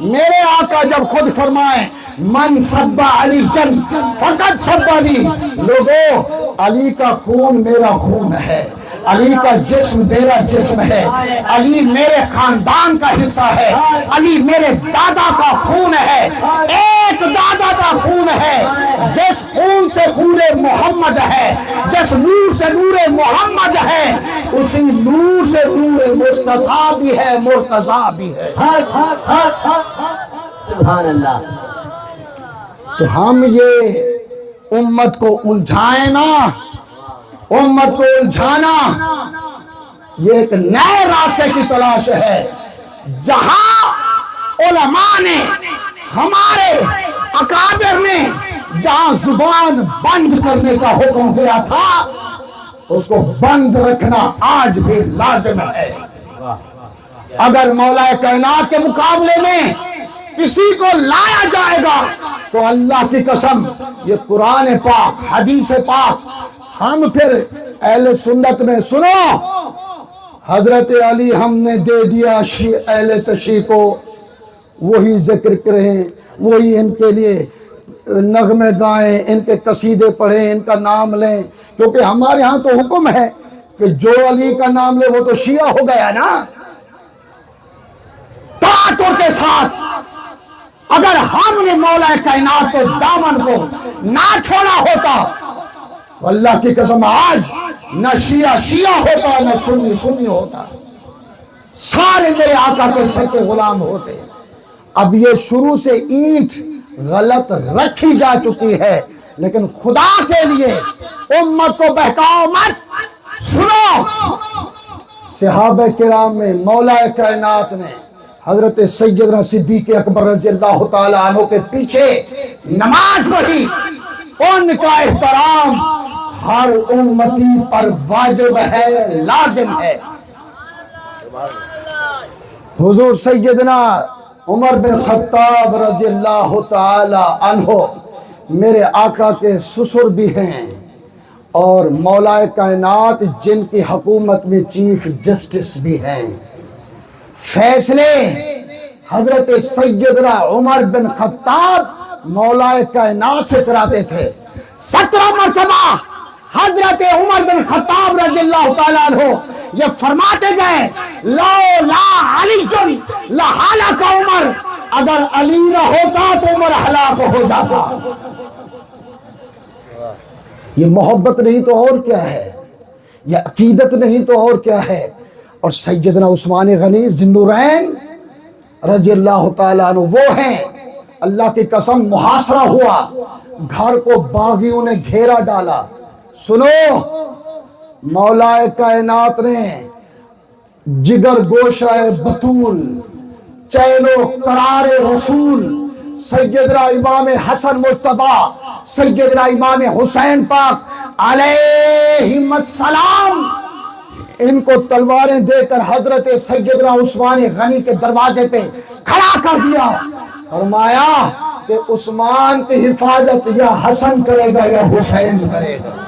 میرے آقا جب خود فرمائیں من سب علی جن فقط سب علی، لوگوں علی کا خون میرا خون ہے، علی کا جسم میرا جسم ہے، علی میرے خاندان کا حصہ ہے، علی میرے دادا کا خون ہے، ایک دادا کا خون ہے، جس خون سے خون محمد ہے، جس نور سے نور محمد ہے، اسی نور سے نور مصطفیٰ بھی ہے، مرتضیٰ بھی ہے۔ سبحان اللہ۔ تو ہم یہ امت کو الجھائیں نا، امت کو الجھانا یہ ایک نئے راستے کی تلاش ہے، جہاں علماء نے ہمارے اکابر نے جہاں زبان بند کرنے کا حکم دیا تھا، اس کو بند رکھنا آج بھی لازم ہے۔ اگر مولا کائنات کے مقابلے میں کسی کو لایا جائے گا تو اللہ کی قسم یہ قرآن پاک حدیث پاک ہم پھر اہل سنت میں سنو، حضرت علی ہم نے دے دیا اہل تشیع کو، وہی ذکر کریں، وہی ان کے لیے نغمے گائیں، ان کے قصیدے پڑھیں، ان کا نام لیں، کیونکہ ہمارے ہاں تو حکم ہے کہ جو علی کا نام لے وہ تو شیعہ ہو گیا نا۔ تاتر کے ساتھ اگر ہم نے مولا کائنات کے دامن کو نہ چھوڑا ہوتا، اللہ کی قسم آج نہ شیعہ شیعہ ہوتا، نہ سنی سنی ہوتا، سارے میرے آقا کے سچے غلام ہوتے۔ اب یہ شروع سے اینٹ غلط رکھی جا چکی ہے، لیکن خدا کے لیے امت کو بہکاؤ مت۔ سنو، صحابہ کرام میں مولا کائنات نے حضرت سیدنا صدیق اکبر رضی اللہ تعالیٰ عنہ کے پیچھے نماز پڑھی، ان کا احترام ہر امتی پر واجب ہے، لازم ہے۔ حضور سیدنا عمر بن خطاب رضی اللہ تعالی عنہ میرے آقا کے سسر بھی ہیں، اور مولا کائنات جن کی حکومت میں چیف جسٹس بھی ہیں۔ فیصلے حضرت سیدنا عمر بن خطاب مولا کائنات سے کراتے تھے۔ 17 مرتبہ حضرت عمر بن خطاب رضی اللہ تعالیٰ عنہ یہ فرماتے گئے لولا علی جن لہلک عمر، اگر علی نہ ہوتا تو عمر ہلاک ہو جاتا۔ یہ محبت نہیں تو اور کیا ہے، یہ عقیدت نہیں تو اور کیا ہے۔ اور سیدنا عثمان غنی ذی النورین رضی اللہ تعالیٰ عنہ وہ ہیں، اللہ کی قسم محاصرہ ہوا، گھر کو باغیوں نے گھیرا ڈالا۔ سنو، مولا کائنات نے جگر گوشہ بطول، چین و قرار رسول، سیدنا امام حسن مجتبی، سیدنا امام حسین پاک علیہم السلام، ان کو تلواریں دے کر حضرت سیدنا عثمان غنی کے دروازے پہ کھڑا کر دیا، فرمایا کہ عثمان کی حفاظت یا حسن کرے گا یا حسین کرے گا۔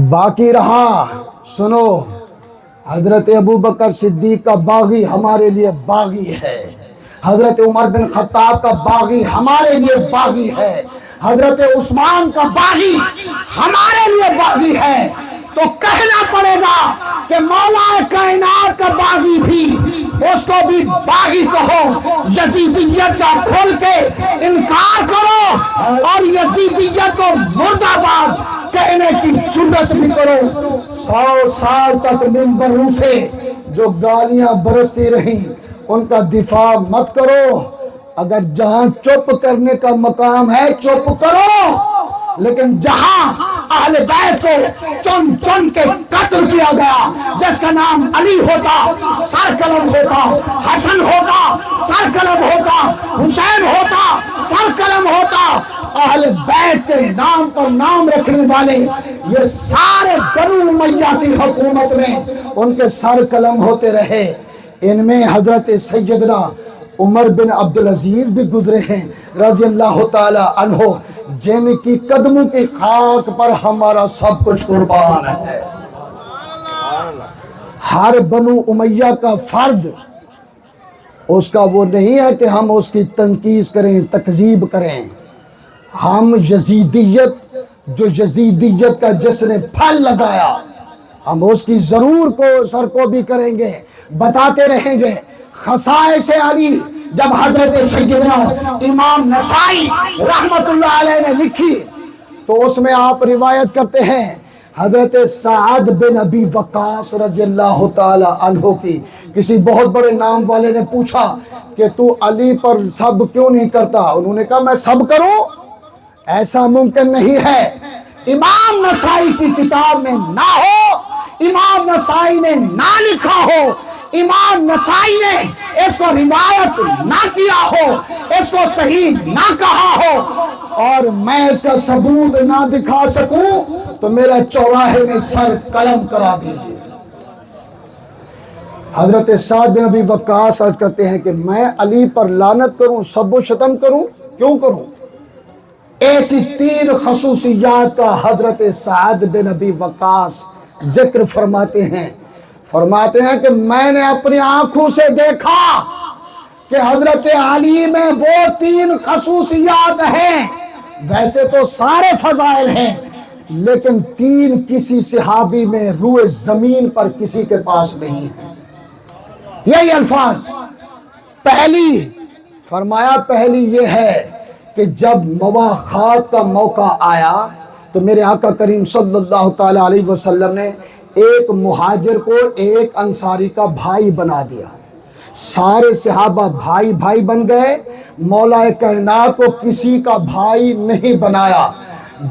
باقی رہا، سنو، حضرت ابوبکر صدیق کا باغی ہمارے لیے باغی ہے، حضرت عمر بن خطاب کا باغی ہمارے لیے باغی ہے، حضرت عثمان کا باغی ہمارے لیے باغی ہے۔ تو کہنا پڑے گا کہ مولا کائنات کا باغی بھی، اس کو بھی باغی کہو، یزیدیت کا کھل کے انکار کرو، اور یزیدیت کو مرد آباد کہنے کی جرات بھی کرو۔ 100 سال تک منبروں سے جو گالیاں برستی رہیں ان کا دفاع مت کرو۔ اگر جہاں چپ کرنے کا مقام ہے چپ کرو، لیکن جہاں اہل بیت کو چن چن کے قتل کیا گیا، جس کا نام علی ہوتا سر قلم ہوتا، حسن ہوتا سر قلم ہوتا، حسین ہوتا سر قلم ہوتا، اہل بیت کے نام پر نام رکھنے والے یہ سارے بنو امیہ کی حکومت میں ان کے سر قلم ہوتے رہے۔ ان میں حضرت سیدنا عمر بن عبدالعزیز بھی گزرے ہیں رضی اللہ تعالی عنہ، جن کی قدموں کی خاک پر ہمارا سب کچھ قربان ہے۔ ہر بنو امیہ کا فرد اس کا وہ نہیں ہے کہ ہم اس کی تنقید کریں، تکذیب کریں. ہم یزیدیت، جو یزیدیت کا جس نے پھل لگایا، ہم اس کی ضرور سرکوبی کریں گے، بتاتے رہیں گے. خصائص علی جب حضرت سیدنا امام نسائی رحمت اللہ علیہ نے لکھی تو اس میں آپ روایت کرتے ہیں حضرت سعد بن ابی وقاص رضی اللہ تعالی عنہ کی. کسی بہت بڑے نام والے نے پوچھا کہ تو علی پر سب کیوں نہیں کرتا؟ انہوں نے کہا میں سب کروں؟ ایسا ممکن نہیں ہے. امام نسائی کی کتاب میں نہ ہو، امام نسائی نے نہ لکھا ہو، امام نسائی نے اس کو روایت نہ کیا ہو، اس کو صحیح نہ کہا ہو، اور میں اس کا ثبوت نہ دکھا سکوں تو میرا چوراہے میں سر قلم کرا دیجیے. حضرت سعد بن ابی وقاص عرض کرتے ہیں کہ میں علی پر لعنت کروں، سب و شتم کروں؟ کیوں کروں؟ ایسی 3 خصوصیات کا حضرت سعد بن ابی وقاص ذکر فرماتے ہیں کہ میں نے اپنی آنکھوں سے دیکھا کہ حضرت علی میں وہ 3 خصوصیات ہیں. ویسے تو سارے فضائل ہیں لیکن 3 کسی صحابی میں روئے زمین پر کسی کے پاس نہیں ہے. یہی الفاظ. پہلی یہ ہے کہ جب مواخات کا موقع آیا تو میرے آقا کریم صلی اللہ تعالی علیہ وسلم نے ایک مہاجر کو ایک انصاری کا بھائی بنا دیا. سارے صحابہ بھائی بھائی بن گئے، مولا کائنات کو کسی کا بھائی نہیں بنایا.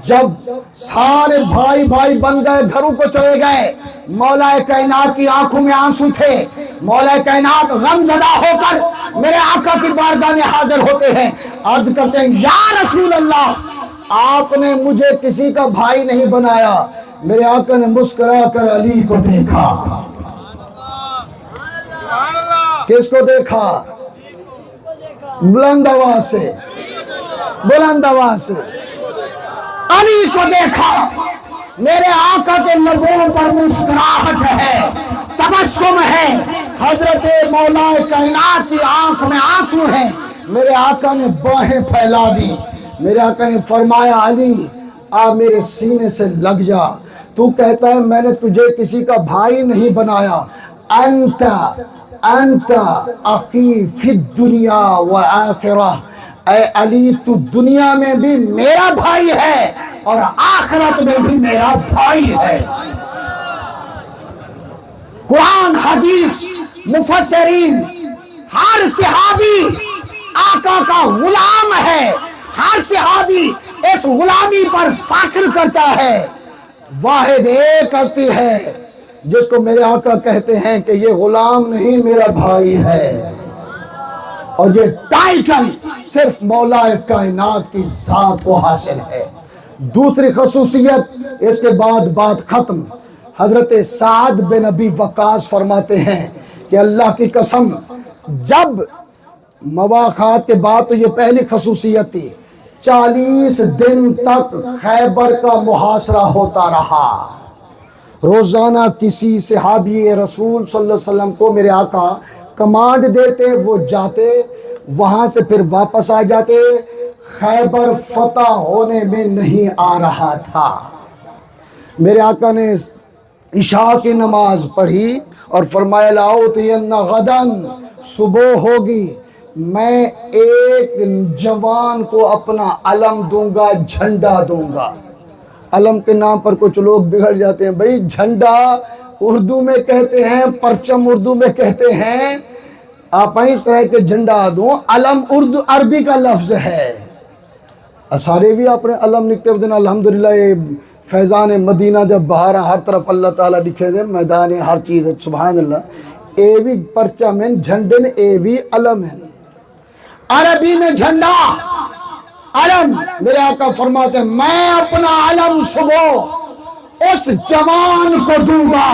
جب سارے بھائی بھائی بن گئے، گھروں کو چلے گئے، مولا کائنات کی آنکھوں میں آنسو تھے. مولا کائنات غم زدہ ہو کر میرے آقا کی بارگاہ میں حاضر ہوتے ہیں، عرض کرتے ہیں یا رسول اللہ، آپ نے مجھے کسی کا بھائی نہیں بنایا. میرے آقا نے مسکرا کر علی کو دیکھا. کس کو دیکھا؟ بلند آواز سے، بلند آواز سے. علی کو دیکھا. میرے آقا کے لبوں پر مسکراہٹ ہے، تبسم ہے. حضرت مولا کائنات کی آنکھ میں آنسو ہیں. میرے آقا نے باہیں پھیلا دی. میرے آقا نے فرمایا علی آ میرے سینے سے لگ جا. تو کہتا ہے میں نے تجھے کسی کا بھائی نہیں بنایا. انت اخی فی الدنیا والآخرہ. اے علی تو دنیا میں بھی میرا بھائی ہے اور آخرت میں بھی میرا بھائی ہے. قرآن، حدیث، مفسرین، ہر صحابی آقا کا غلام ہے. ہر صحابی اس غلامی پر فخر کرتا ہے. واحد ایک ہستی ہے جس کو میرے آقا کہتے ہیں کہ یہ غلام نہیں میرا بھائی ہے، اور یہ ٹائٹل صرف مولا کائنات کی ذات کو حاصل ہے. دوسری خصوصیت، اس کے بعد بات ختم. حضرت سعد بن ابی وقاص فرماتے ہیں کہ اللہ کی قسم جب مواخات کے بعد تو یہ پہلی خصوصیت تھی، 40 دن تک خیبر کا محاصرہ ہوتا رہا. روزانہ کسی صحابی رسول صلی اللہ علیہ وسلم کو میرے آقا کمانڈ دیتے، وہ جاتے، وہاں سے پھر واپس آ جاتے. خیبر فتح ہونے میں نہیں آ رہا تھا. میرے آقا نے عشاء کی نماز پڑھی اور فرمایا لَأُعْطِيَنَّ غَدًا، صبح ہوگی میں ایک جوان کو اپنا علم دوں گا، جھنڈا دوں گا. علم کے نام پر کچھ لوگ بگڑ جاتے ہیں. بھئی جھنڈا اردو میں کہتے ہیں، پرچم اردو میں کہتے ہیں، آپ اس طرح کے جھنڈا دوں. علم اردو عربی کا لفظ ہے. سارے بھی اپنے علم لکھتے ہوئے الحمدللہ. یہ فیضان مدینہ جب باہر ہر طرف اللہ تعالیٰ لکھے دے، میدان ہر چیز ہے، سبحان اللہ. اے بھی پرچم ہیں، جھنڈن اے بھی علم ہیں. عربی میں جھنڈا، علم. میرے آقا فرماتے ہیں میں اپنا علم صبح اس جوان کو دوں گا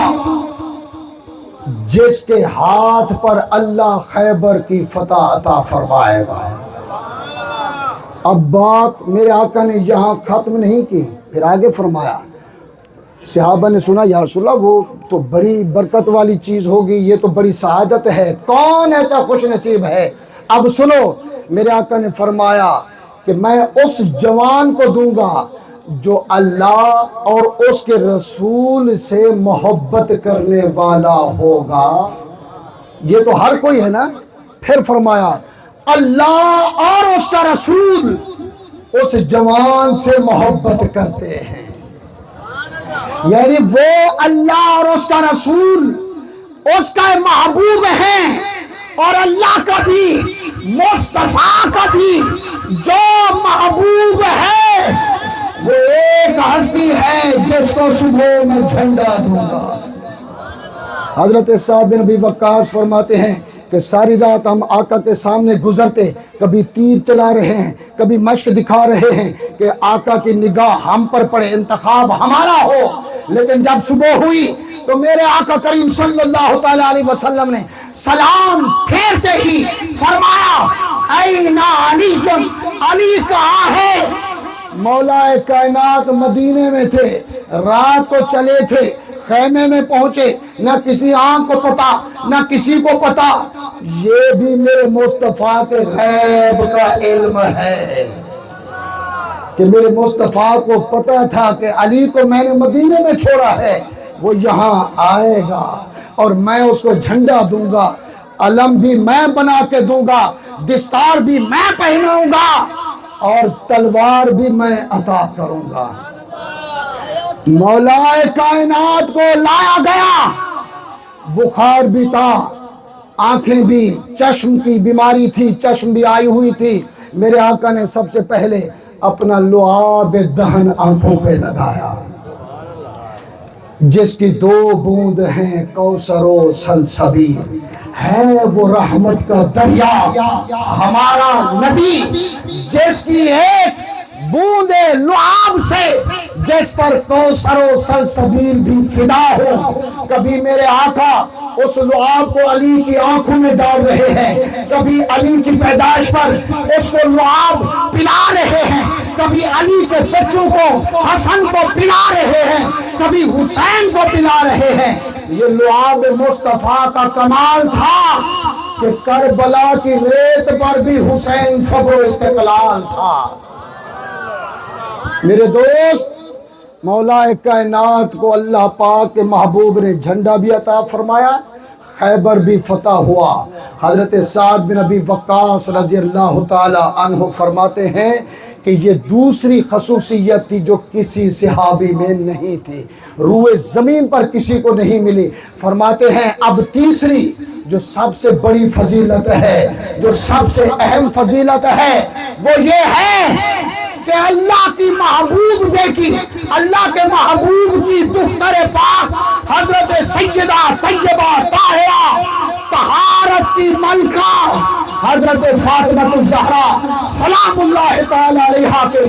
جس کے ہاتھ پر اللہ خیبر کی فتح عطا فرمائے گا. اب بات میرے آقا نے یہاں ختم نہیں کی، پھر آگے فرمایا صحابہ نے سنا یا رسول اللہ وہ تو بڑی برکت والی چیز ہوگی، یہ تو بڑی سعادت ہے، کون ایسا خوش نصیب ہے؟ اب سنو، میرے آقا نے فرمایا کہ میں اس جوان کو دوں گا جو اللہ اور اس کے رسول سے محبت کرنے والا ہوگا۔ یہ تو ہر کوئی ہے نا۔ پھر فرمایا اللہ اور اس کا رسول اس جوان سے محبت کرتے ہیں، یعنی وہ اللہ اور اس کا رسول اس کا محبوب ہیں، اور اللہ کا بھی مصطفیٰ کا بھی جو محبوب ہے وہ ایک ہستی ہے جس کو صبح میں جھنڈا دوں گا۔ حضرت سعد بن ابی وقاص فرماتے ہیں کہ ساری رات ہم آقا کے سامنے گزرتے، کبھی تیر چلا رہے ہیں، کبھی مشق دکھا رہے ہیں کہ آقا کی نگاہ ہم پر پڑے، انتخاب ہمارا ہو۔ لیکن جب صبح ہوئی تو میرے آقا کریم صلی اللہ تعالیٰ علیہ وسلم نے سلام پھیرتے ہی فرمایا این علی، علی کہاں ہے؟ مولا کائنات مدینے میں تھے، رات کو چلے تھے، خیمے میں پہنچے، نہ کسی آنکھ کو پتا نہ کسی کو پتا۔ یہ بھی میرے مصطفیٰ کے غیب کا علم ہے کہ میرے مصطفیٰ کو پتا تھا کہ علی کو میں نے مدینے میں چھوڑا ہے، وہ یہاں آئے گا اور میں اس کو جھنڈا دوں گا، علم بھی میں بنا کے دوں گا، دستار بھی میں پہناؤں گا، اور تلوار بھی میں عطا کروں گا۔ مولا کائنات کو لایا گیا، بخار بھی تھا، آنکھیں بھی، چشم کی بیماری تھی، چشم بھی آئی ہوئی تھی۔ میرے آقا نے سب سے پہلے اپنا لعاب دہن آنکھوں پہ لگایا، جس کی 2 بوند ہیں کوثر و سلسبیل، ہے وہ رحمت کا دریا ہمارا نبی، جس کی ایک بوند لعاب سے جس پر کوثر و سلسبیل بھی فدا ہو۔ کبھی میرے آقا اس لعاب کو علی کی آنکھوں میں ڈال رہے ہیں، کبھی علی کی پیدائش پر اس کو لعاب پلا رہے ہیں، کبھی علی کے بچوں کو حسن کو پلا رہے ہیں، کبھی حسین کو پلا رہے ہیں۔ یہ لعاب مصطفیٰ کا کمال تھا کہ کربلا کی ریت پر بھی حسین صبر و استقلال تھا۔ میرے دوست، مولا کائنات کو اللہ پاک کے محبوب نے جھنڈا بھی عطا فرمایا، خیبر بھی فتح ہوا۔ حضرت سعد بن ابی وقاص رضی اللہ تعالی عنہ فرماتے ہیں کہ یہ دوسری خصوصیت تھی جو کسی صحابی میں نہیں تھی، روئے زمین پر کسی کو نہیں ملی۔ فرماتے ہیں اب تیسری جو سب سے بڑی فضیلت ہے، جو سب سے اہم فضیلت ہے، وہ یہ ہے کہ اللہ کی محبوب بیٹی، اللہ کے محبوب کی دختر پاک حضرت سیدہ طیبہ طاہرہ طہارت کی ملکہ حضرت فاطمہ الزہرا سلام اللہ تعالی علیہا کے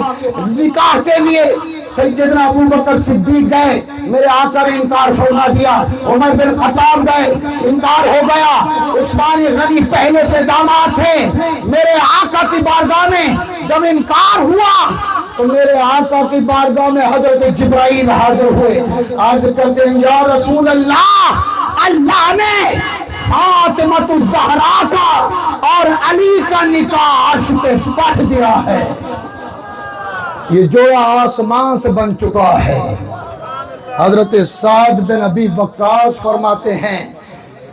نکاح کے لیے سیدنا ابو بکر صدیق گئے، میرے آقا نے انکار فرما دیا۔ عمر بن خطاب گئے، انکار ہو گیا۔ عثمان غنی پہلے سے داماد تھے، میرے آقا کی بارگاہ میں جب انکار ہوا تو میرے آقا کی بارگاہ میں حضرت جبرائیل حاضر ہوئے، عرض کرتے ہیں یا رسول اللہ، اللہ نے فاطمہ الزہرا کا اور علی کا نکاح عرش پہ پڑھ دیا ہے، یہ جوڑا آسمان سے بن چکا ہے۔ حضرت سعد بن ابی وقاص فرماتے ہیں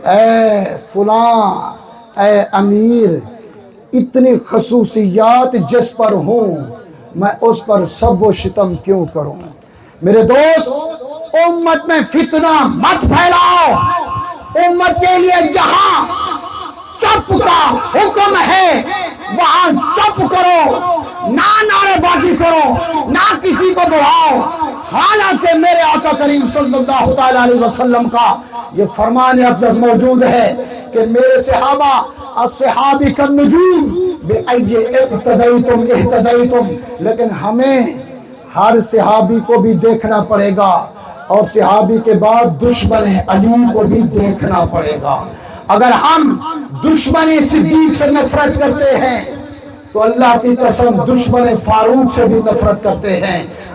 اے فلاں، اے امیر، اتنی خصوصیات جس پر ہوں میں اس پر سب و شتم کیوں کروں؟ میرے دوست، امت میں فتنہ مت پھیلاؤ، امت کے لیے جہاں چپ کا حکم ہے وہاں چپ کرو، نہ نعرے بازی کرو، نہ کسی کو بڑھاؤ۔ حالانکہ میرے آقا کریم صلی اللہ تعالی علیہ وسلم کا یہ فرمان اقدس موجود ہے کہ میرے صحابہ الصحابی کالنجوم بأی اقتدیتم اہتدیتم، لیکن ہمیں ہر صحابی کو بھی دیکھنا پڑے گا، اور صحابی کے بعد دشمن علی کو بھی دیکھنا پڑے گا۔ اگر ہم دشمن صدیق سے نفرت کرتے ہیں تو اللہ کی قسم دشمن فاروق سے بھی نفرت کرتے ہیں۔